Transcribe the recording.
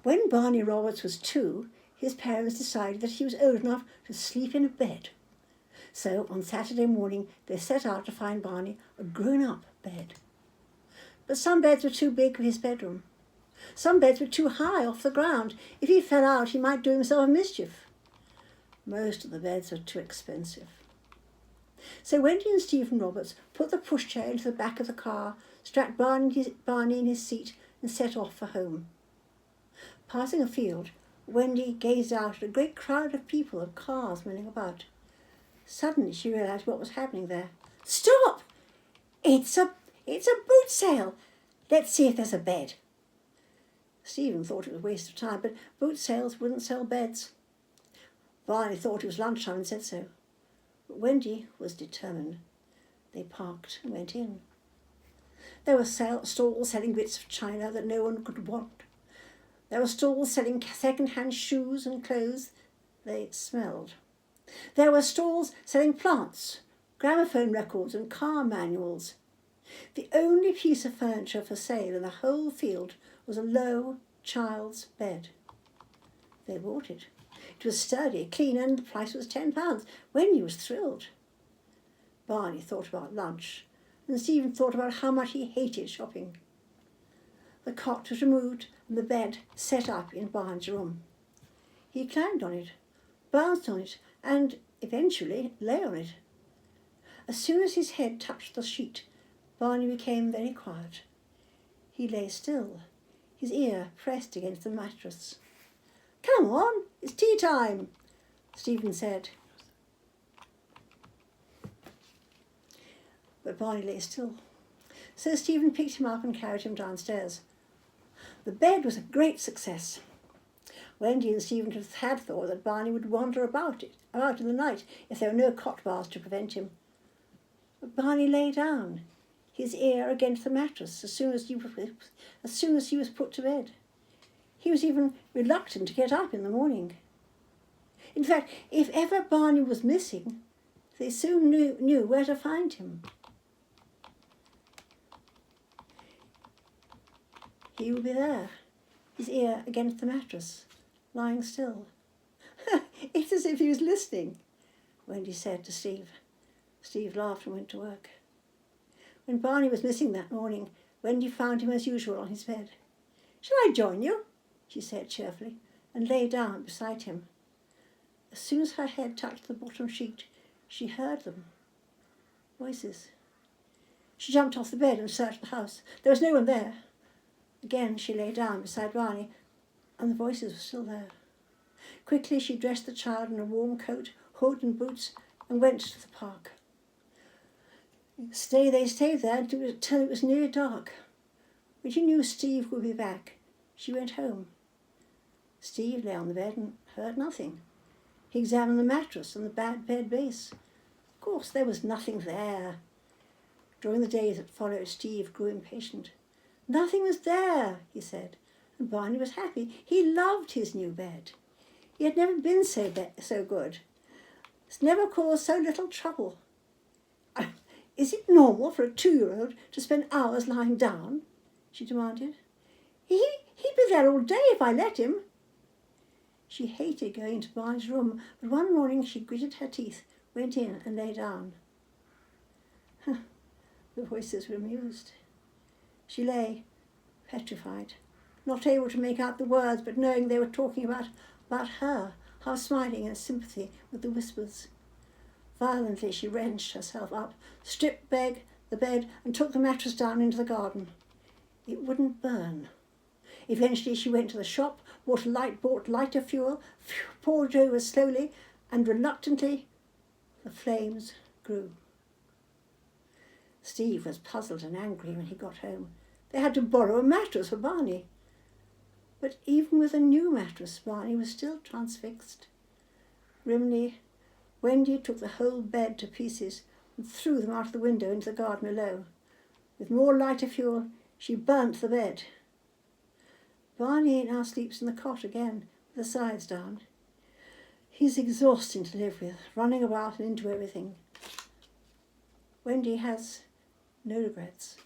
When Barney Roberts was 2, his parents decided that he was old enough to sleep in a bed. So on Saturday morning they set out to find Barney a grown-up bed. But some beds were too big for his bedroom. Some beds were too high off the ground. If he fell out, he might do himself a mischief. Most of the beds were too expensive. So Wendy and Stephen Roberts put the pushchair into the back of the car, strapped Barney in his seat and set off for home. Passing a field, Wendy gazed out at a great crowd of people and cars milling about. Suddenly she realised what was happening there. "Stop! It's a boot sale. Let's see if there's a bed." Stephen thought it was a waste of time, but boot sales wouldn't sell beds. Barney thought it was lunchtime and said so. But Wendy was determined. They parked and went in. There were stalls selling bits of china that no one could want. There were stalls selling second-hand shoes and clothes. They smelled. There were stalls selling plants, gramophone records and car manuals. The only piece of furniture for sale in the whole field was a low child's bed. They bought it. It was sturdy, clean, and the price was £10. Wendy was thrilled. Barney thought about lunch, and Stephen thought about how much he hated shopping. The cot was removed and the bed set up in Barney's room. He climbed on it, bounced on it, and eventually lay on it. As soon as his head touched the sheet, Barney became very quiet. He lay still, his ear pressed against the mattress. "Come on, it's tea time," Stephen said. But Barney lay still. So Stephen picked him up and carried him downstairs. The bed was a great success. Wendy and Stephen had thought that Barney would wander about in the night if there were no cot bars to prevent him. But Barney lay down, his ear against the mattress, as soon as he was put to bed. He was even reluctant to get up in the morning. In fact, if ever Barney was missing, they soon knew where to find him. He would be there, his ear against the mattress, lying still. "It's as if he was listening," Wendy said to Steve. Steve laughed and went to work. When Barney was missing that morning, Wendy found him as usual on his bed. "Shall I join you?" she said cheerfully, and lay down beside him. As soon as her head touched the bottom sheet, she heard them. Voices. She jumped off the bed and searched the house. There was no one there. Again she lay down beside Barney, and the voices were still there. Quickly she dressed the child in a warm coat, hood and boots, and went to the park. They stayed there until it was nearly dark. When she knew Steve would be back, she went home. Steve lay on the bed and heard nothing. He examined the mattress and the bed base. Of course, there was nothing there. During the days that followed, Steve grew impatient. "Nothing was there," he said, and Barney was happy. He loved his new bed. He had never been so good. It's never caused so little trouble. "Is it normal for a 2-year-old to spend hours lying down?" she demanded. He'd be there all day if I let him." She hated going to Barney's room, but one morning she gritted her teeth, went in and lay down. The voices were amused. She lay, petrified, not able to make out the words, but knowing they were talking about her, half smiling in sympathy with the whispers. Violently she wrenched herself up, stripped the bed, and took the mattress down into the garden. It wouldn't burn. Eventually she went to the shop, bought lighter fuel, poured it over slowly, and reluctantly the flames grew. Steve was puzzled and angry when he got home. They had to borrow a mattress for Barney. But even with a new mattress, Barney was still transfixed. Grimly, Wendy took the whole bed to pieces and threw them out of the window into the garden below. With more lighter fuel, she burnt the bed. Barney now sleeps in the cot again, with the sides down. He's exhausting to live with, running about and into everything. Wendy has no regrets.